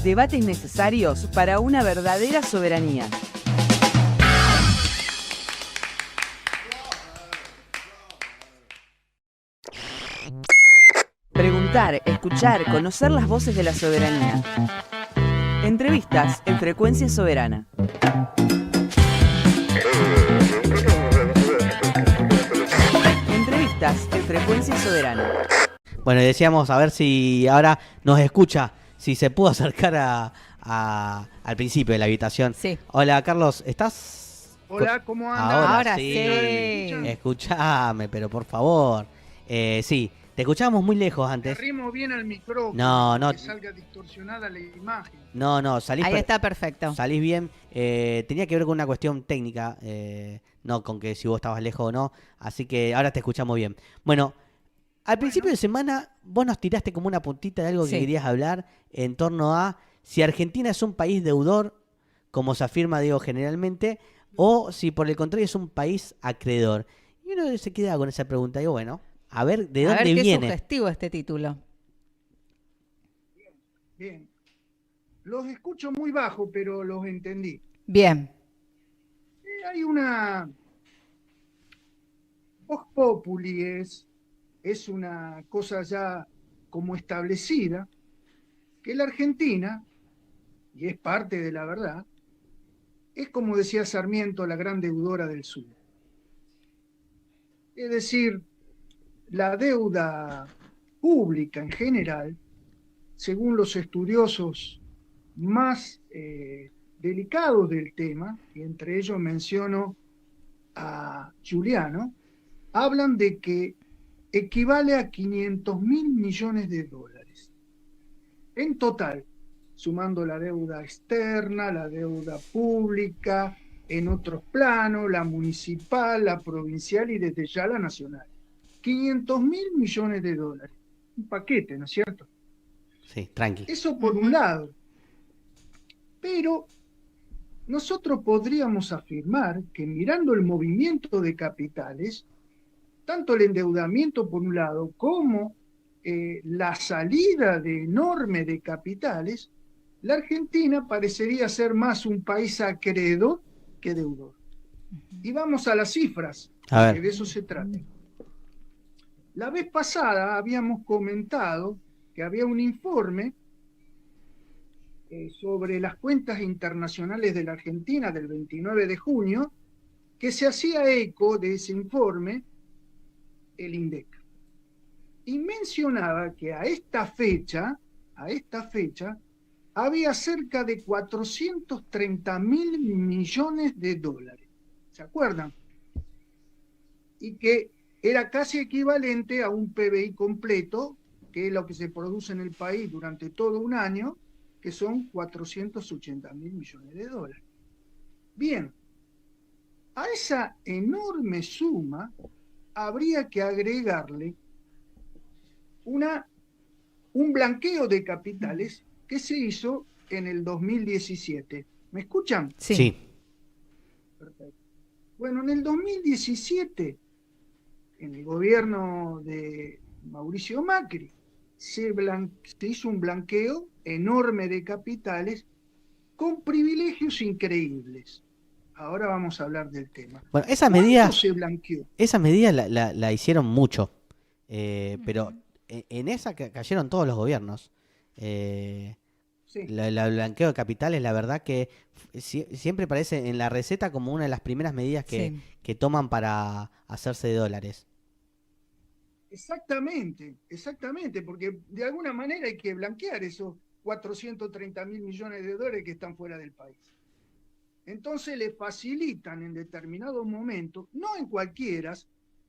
Debates necesarios para una verdadera soberanía. Preguntar, escuchar, conocer las voces de la soberanía. Entrevistas en Frecuencia Soberana. Entrevistas en Frecuencia Soberana. Bueno, decíamos a ver si ahora nos escucha, si se pudo acercar al principio de la habitación. Sí. Hola, Carlos, ¿estás? Hola, ¿cómo andan? Ahora sí. sí. Escuchame, pero por favor. Sí, te escuchábamos muy lejos Me antes. arrimo bien al micrófono, No. que salga distorsionada la imagen. No, salís Ahí está perfecto. Salís bien. Tenía que ver con una cuestión técnica, no con que si vos estabas lejos o no. Así que ahora te escuchamos bien. Bueno, al principio de semana vos nos tiraste como una puntita de algo que Sí. querías hablar en torno a si Argentina es un país deudor, como se afirma, digo, generalmente, o si por el contrario es un país acreedor. Y uno se queda con esa pregunta. Digo, bueno, a ver, ¿de A dónde ver qué viene? sugestivo este título. Bien. Los escucho muy bajo, pero los entendí. Bien. Hay una vox populi, es una cosa ya como establecida, que la Argentina, y es parte de la verdad, es como decía Sarmiento, la gran deudora del sur. Es decir, la deuda pública en general, según los estudiosos más delicados del tema, y entre ellos menciono a Giuliano, hablan de que equivale a 500.000 millones de dólares. En total, sumando la deuda externa, la deuda pública, en otros planos, la municipal, la provincial y desde ya la nacional. 500.000 millones de dólares. Un paquete, ¿no es cierto? Sí, tranqui. Eso por un lado. Pero nosotros podríamos afirmar que mirando el movimiento de capitales, tanto el endeudamiento por un lado como la salida de enorme de capitales, la Argentina parecería ser más un país acreedor que deudor. Y vamos a las cifras, A ver. que de eso se trata. La vez pasada habíamos comentado que había un informe sobre las cuentas internacionales de la Argentina del 29 de junio, que se hacía eco de ese informe el INDEC. Y mencionaba que a esta fecha, había cerca de 430.000 millones de dólares. ¿Se acuerdan? Y que era casi equivalente a un PBI completo, que es lo que se produce en el país durante todo un año, que son 480.000 millones de dólares. Bien, a esa enorme suma habría que agregarle un blanqueo de capitales que se hizo en el 2017. ¿Me escuchan? Sí. Perfecto. Bueno, en el 2017, en el gobierno de Mauricio Macri, se hizo un blanqueo enorme de capitales con privilegios increíbles. Ahora vamos a hablar del tema. Bueno, esa ¿Cuánto medida se blanqueó? la hicieron mucho, pero en esa cayeron todos los gobiernos. Sí. El blanqueo de capitales, la verdad que siempre parece en la receta como una de las primeras medidas que toman para hacerse de dólares. Exactamente, porque de alguna manera hay que blanquear esos 430.000 millones de dólares que están fuera del país. Entonces le facilitan en determinados momentos, no en cualquiera,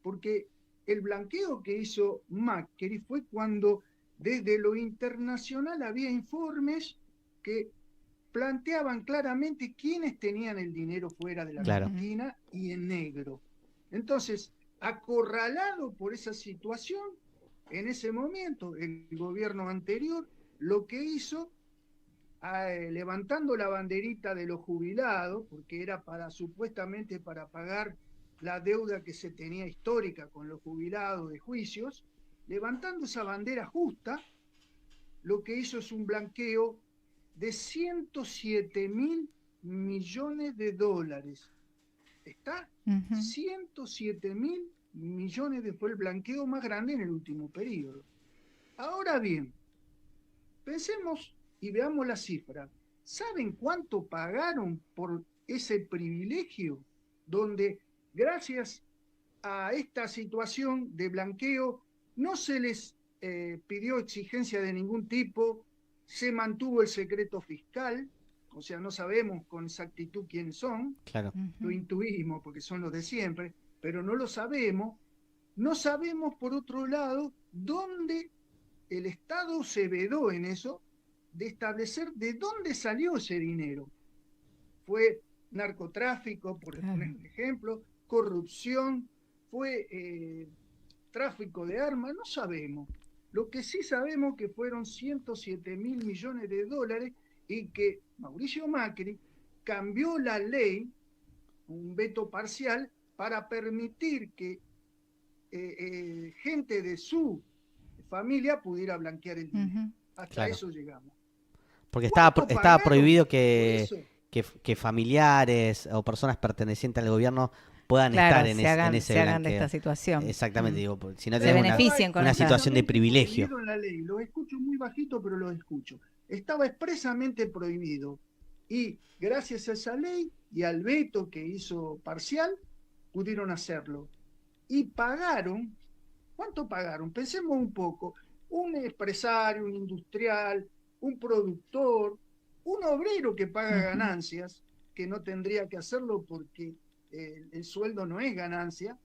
porque el blanqueo que hizo Macri fue cuando desde lo internacional había informes que planteaban claramente quiénes tenían el dinero fuera de la Argentina y en negro. Entonces, acorralado por esa situación, en ese momento, el gobierno anterior lo que hizo, levantando la banderita de los jubilados, porque era supuestamente para pagar la deuda que se tenía histórica con los jubilados de juicios, levantando esa bandera justa, lo que hizo es un blanqueo de 107.000 millones de dólares. ¿Está? 107.000 millones fue el blanqueo más grande en el último periodo. Ahora bien, pensemos y veamos la cifra. ¿Saben cuánto pagaron por ese privilegio? Donde gracias a esta situación de blanqueo no se les pidió exigencia de ningún tipo, se mantuvo el secreto fiscal, o sea, no sabemos con exactitud quiénes son, Claro. lo intuimos porque son los de siempre, pero no lo sabemos. No sabemos, por otro lado, dónde el Estado se vedó en eso, de establecer de dónde salió ese dinero. Fue narcotráfico, por poner un ejemplo, corrupción, fue tráfico de armas, no sabemos. Lo que sí sabemos que fueron 107.000 millones de dólares y que Mauricio Macri cambió la ley, un veto parcial, para permitir que gente de su familia pudiera blanquear el dinero. Hasta Claro. eso llegamos. Porque ¿Cuánto estaba pagaron prohibido por eso? que familiares o personas pertenecientes al gobierno puedan Claro, estar en se ese hagan de blanqueo. esta situación. Exactamente, digo, si no Se tenemos benefician con una esta- situación de Expresamente privilegio. prohibido en la ley. Lo escucho muy bajito, pero lo escucho. Estaba expresamente prohibido. Y gracias a esa ley y al veto que hizo parcial, pudieron hacerlo. Y pagaron, ¿cuánto pagaron? Pensemos un poco. Un empresario, un industrial, un productor, un obrero que paga ganancias, que no tendría que hacerlo porque el sueldo no es ganancia,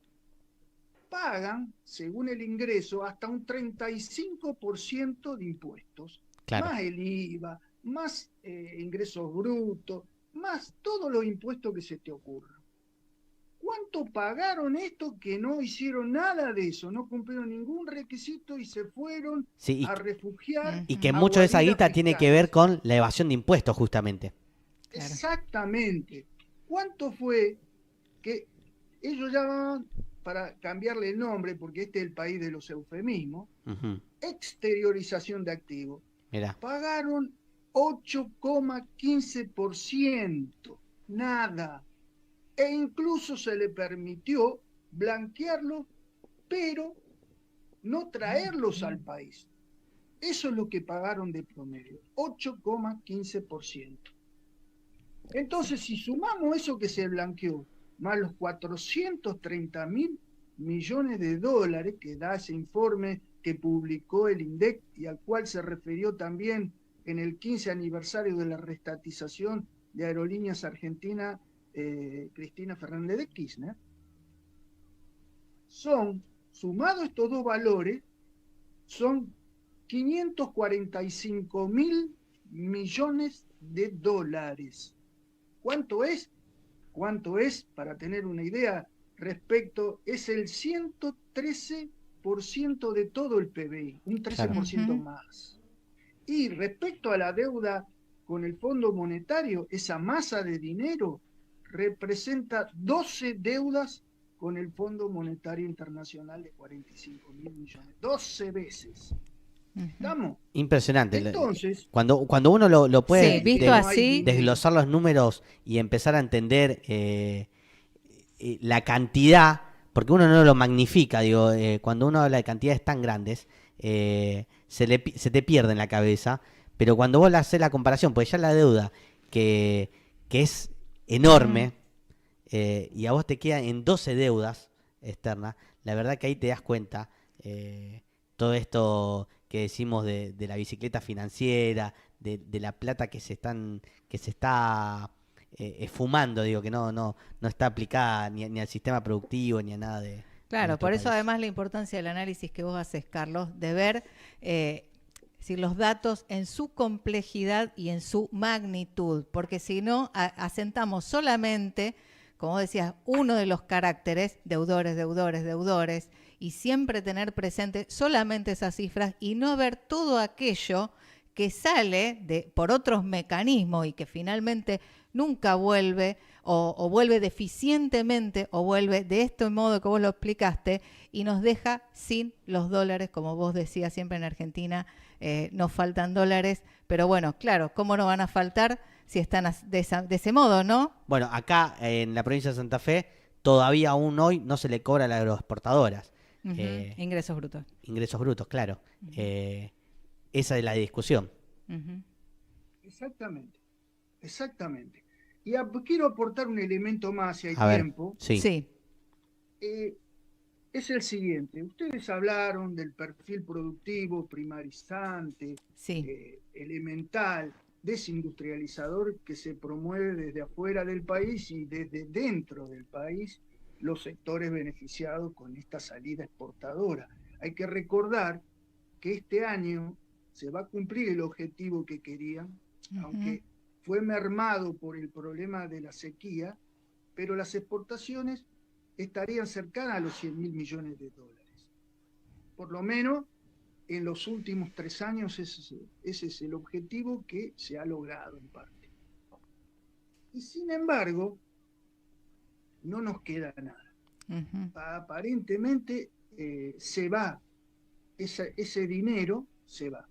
pagan, según el ingreso, hasta un 35% de impuestos, Claro. más el IVA, más ingresos brutos, más todos los impuestos que se te ocurran. ¿Cuánto pagaron estos que no hicieron nada de eso? No cumplieron ningún requisito y se fueron Sí, a refugiar. y que a mucho de esa guaridas guita tiene que ver fiscales. con la evasión de impuestos, justamente. Claro. Exactamente. ¿Cuánto fue que ellos llamaban, para cambiarle el nombre, porque este es el país de los eufemismos, Ujú. exteriorización de activos? Mirá, Pagaron 8,15%, nada. E incluso se le permitió blanquearlos, pero no traerlos al país. Eso es lo que pagaron de promedio, 8,15%. Entonces, si sumamos eso que se blanqueó, más los 430.000 millones de dólares que da ese informe que publicó el INDEC y al cual se refirió también en el 15 aniversario de la restatización de Aerolíneas Argentinas, Cristina Fernández de Kirchner, son, sumados estos dos valores, son 545.000 millones de dólares. ¿Cuánto es? ¿Cuánto es? Para tener una idea respecto, es el 113% de todo el PBI, un 13% Claro. más. Y respecto a la deuda con el Fondo Monetario, esa masa de dinero representa 12 deudas con el Fondo Monetario Internacional de 45.000 millones. 12 veces. ¿Estamos? impresionante. Entonces, Cuando uno lo puede Sí, visto de- así. desglosar los números y empezar a entender la cantidad, porque uno no lo magnifica, digo, cuando uno habla de cantidades tan grandes, se te pierde en la cabeza, pero cuando vos le haces la comparación, pues ya la deuda, que es enorme, y a vos te quedan en 12 deudas externas, la verdad que ahí te das cuenta todo esto que decimos de la bicicleta financiera, de la plata que se está esfumando, digo, que no está aplicada ni al sistema productivo ni a nada de Claro, nuestro por eso país. además la importancia del análisis que vos haces, Carlos, de ver si los datos en su complejidad y en su magnitud, porque si no, asentamos solamente, como decías, uno de los caracteres, deudores, deudores, deudores, y siempre tener presente solamente esas cifras y no ver todo aquello que sale por otros mecanismos y que finalmente nunca vuelve o vuelve deficientemente o vuelve de este modo que vos lo explicaste y nos deja sin los dólares, como vos decías siempre en Argentina, nos faltan dólares, pero bueno, claro, ¿cómo no van a faltar si están de ese modo, no? Bueno, acá en la provincia de Santa Fe, todavía aún hoy no se le cobra a las agroexportadoras. Ujú, ingresos brutos. Ingresos brutos, claro. Esa es la discusión. Ujú. Exactamente, exactamente. Y quiero aportar un elemento más, si hay A ver, tiempo. sí. Sí, Es el siguiente. Ustedes hablaron del perfil productivo, primarizante, sí. elemental, desindustrializador que se promueve desde afuera del país y desde dentro del país, los sectores beneficiados con esta salida exportadora. Hay que recordar que este año se va a cumplir el objetivo que querían, aunque fue mermado por el problema de la sequía, pero las exportaciones estarían cercanas a los 100.000 millones de dólares. Por lo menos en los últimos 3 años ese es el objetivo que se ha logrado en parte. Y sin embargo, no nos queda nada. Aparentemente se va, ese dinero se va.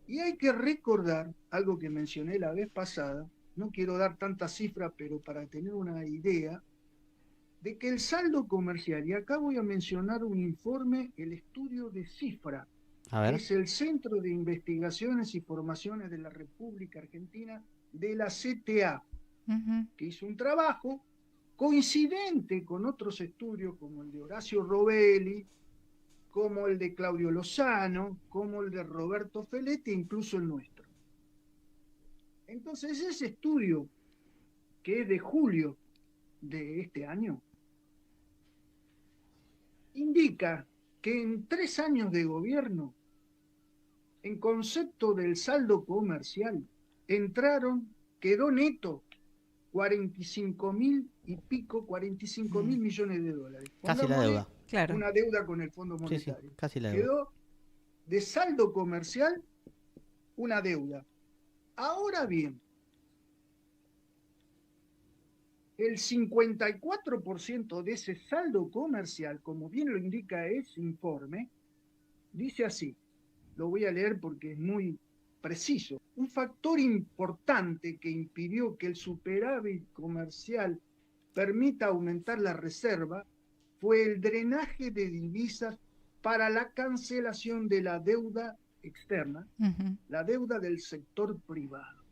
Y hay que recordar algo que mencioné la vez pasada, no quiero dar tantas cifras, pero para tener una idea, de que el saldo comercial, y acá voy a mencionar un informe, el estudio de Cifra, A que ver. es el Centro de Investigaciones y Formaciones de la República Argentina, de la CTA, que hizo un trabajo coincidente con otros estudios como el de Horacio Robelli, como el de Claudio Lozano, como el de Roberto Feletti, e incluso el nuestro. Entonces ese estudio, que es de julio de este año, indica que en 3 años de gobierno, en concepto del saldo comercial, quedó neto 45.000 y pico, 45.000 millones de dólares. Casi la Pongámosle deuda. Claro. una deuda con el Fondo Sí, sí, Monetario. casi la deuda. Quedó de saldo comercial una deuda. Ahora bien, el 54% de ese saldo comercial, como bien lo indica ese informe, dice así, lo voy a leer porque es muy preciso. Un factor importante que impidió que el superávit comercial permita aumentar la reserva fue el drenaje de divisas para la cancelación de la deuda externa, la deuda del sector privado,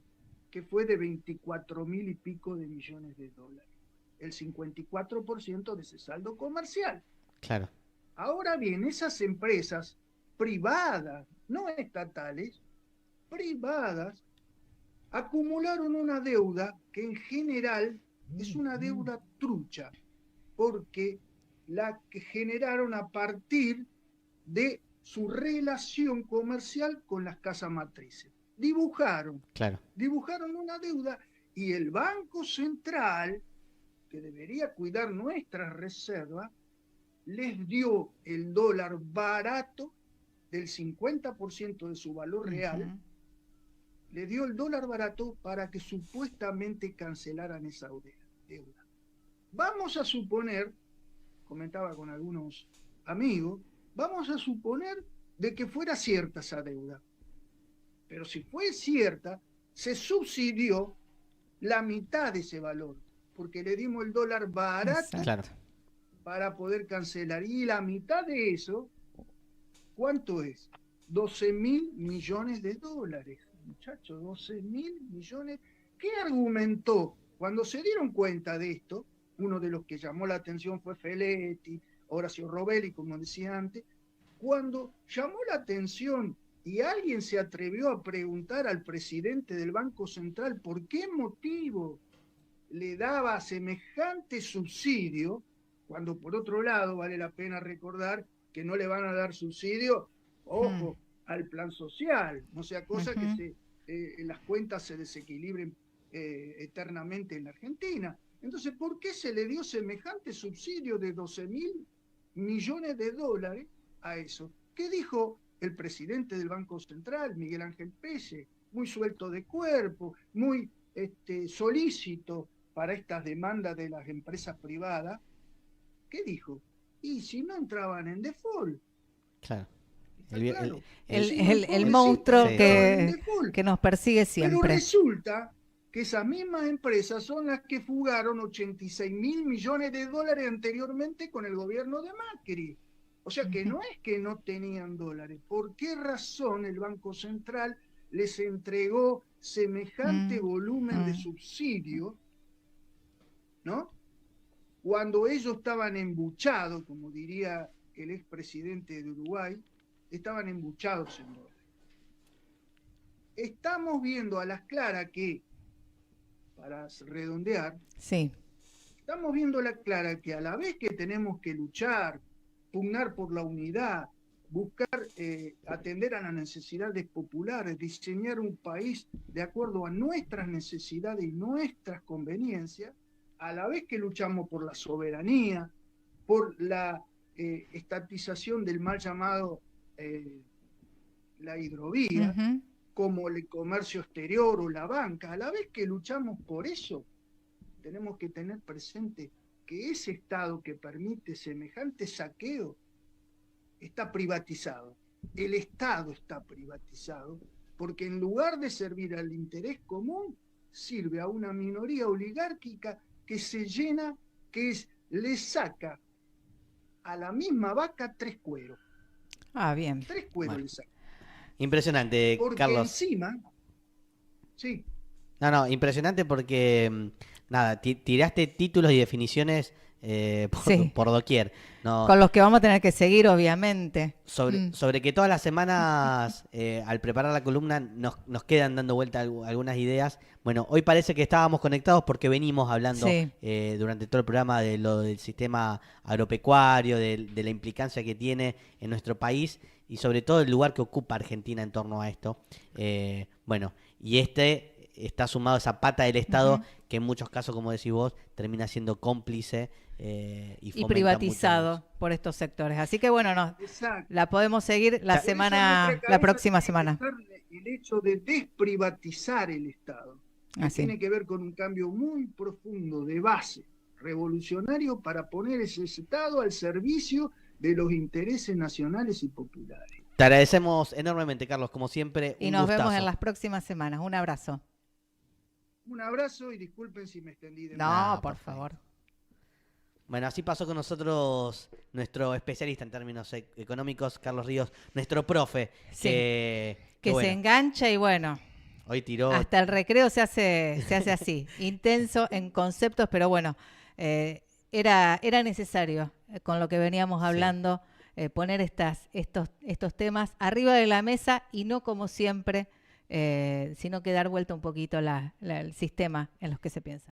que fue de 24.000 y pico de millones de dólares, el 54% de ese saldo comercial. Claro. Ahora bien, esas empresas privadas, no estatales, privadas, acumularon una deuda que en general es una deuda trucha, porque la que generaron a partir de su relación comercial con las casas matrices. Dibujaron una deuda y el Banco Central, que debería cuidar nuestras reservas, les dio el dólar barato del 50% de su valor real, le dio el dólar barato para que supuestamente cancelaran esa deuda. Vamos a suponer, comentaba con algunos amigos, vamos a suponer de que fuera cierta esa deuda. Pero si fue cierta, se subsidió la mitad de ese valor, porque le dimos el dólar barato para poder cancelar. Y la mitad de eso, ¿cuánto es? 12.000 millones de dólares. Muchachos, 12.000 millones. ¿Qué argumentó? Cuando se dieron cuenta de esto, uno de los que llamó la atención fue Feletti, Horacio Robelli, como decía antes, cuando llamó la atención y alguien se atrevió a preguntar al presidente del Banco Central por qué motivo le daba semejante subsidio, cuando por otro lado vale la pena recordar que no le van a dar subsidio, ojo, al plan social, no sea cosa que las cuentas se desequilibren eternamente en la Argentina. Entonces, ¿por qué se le dio semejante subsidio de 12.000 millones de dólares a eso? ¿Qué dijo el presidente del Banco Central, Miguel Ángel Pese? Muy suelto de cuerpo, muy solícito para estas demandas de las empresas privadas. ¿Qué dijo? Y si no entraban en default. Claro. Claro. El monstruo Sí. que nos persigue Pero siempre. resulta que esas mismas empresas son las que fugaron 86.000 millones de dólares anteriormente con el gobierno de Macri. O sea que no es que no tenían dólares. ¿Por qué razón el Banco Central les entregó semejante volumen de subsidio, ¿no? Cuando ellos estaban embuchados, como diría el expresidente de Uruguay, estaban embuchados en dólares. Estamos viendo a las claras que, para redondear, Sí. estamos viendo a la clara que a la vez que tenemos que luchar, pugnar por la unidad, buscar atender a las necesidades populares, diseñar un país de acuerdo a nuestras necesidades y nuestras conveniencias, a la vez que luchamos por la soberanía, por la estatización del mal llamado la hidrovía, como el comercio exterior o la banca, a la vez que luchamos por eso, tenemos que tener presente que ese Estado que permite semejante saqueo está privatizado. El Estado está privatizado porque en lugar de servir al interés común, sirve a una minoría oligárquica que se llena, le saca a la misma vaca 3 cueros. Bien. 3 cueros Bueno. le saca. Impresionante, Porque Carlos. encima, sí, No, impresionante porque, nada, tiraste títulos y definiciones Sí. por doquier. No, Con los que vamos a tener que seguir, obviamente. sobre que todas las semanas, al preparar la columna, nos quedan dando vuelta algunas ideas. Bueno, hoy parece que estábamos conectados porque venimos hablando Sí. durante todo el programa de lo del sistema agropecuario, de la implicancia que tiene en nuestro país y sobre todo el lugar que ocupa Argentina en torno a esto. Bueno, y está sumado a esa pata del Estado que en muchos casos, como decís vos, termina siendo cómplice y fomenta Privatizado mucho por estos sectores. Así que bueno, exacto. la podemos seguir Por eso en nuestra la cabeza próxima tiene que semana. estar el hecho de desprivatizar el Estado. Que Así. tiene que ver con un cambio muy profundo de base, revolucionario, para poner ese Estado al servicio de los intereses nacionales y populares. Te agradecemos enormemente, Carlos, como siempre. Y un nos gustazo. vemos en las próximas semanas. Un abrazo. Un abrazo y disculpen si me extendí de No, No, por perfecto. favor. Bueno, así pasó con nosotros nuestro especialista en términos económicos, Carlos Ríos, nuestro profe, Sí. que Que bueno, se engancha y bueno, hoy tiró. hasta el recreo se hace así, intenso en conceptos, pero bueno, era necesario, con lo que veníamos hablando, poner estos temas arriba de la mesa y no como siempre, sino que dar vuelta un poquito el sistema en los que se piensa.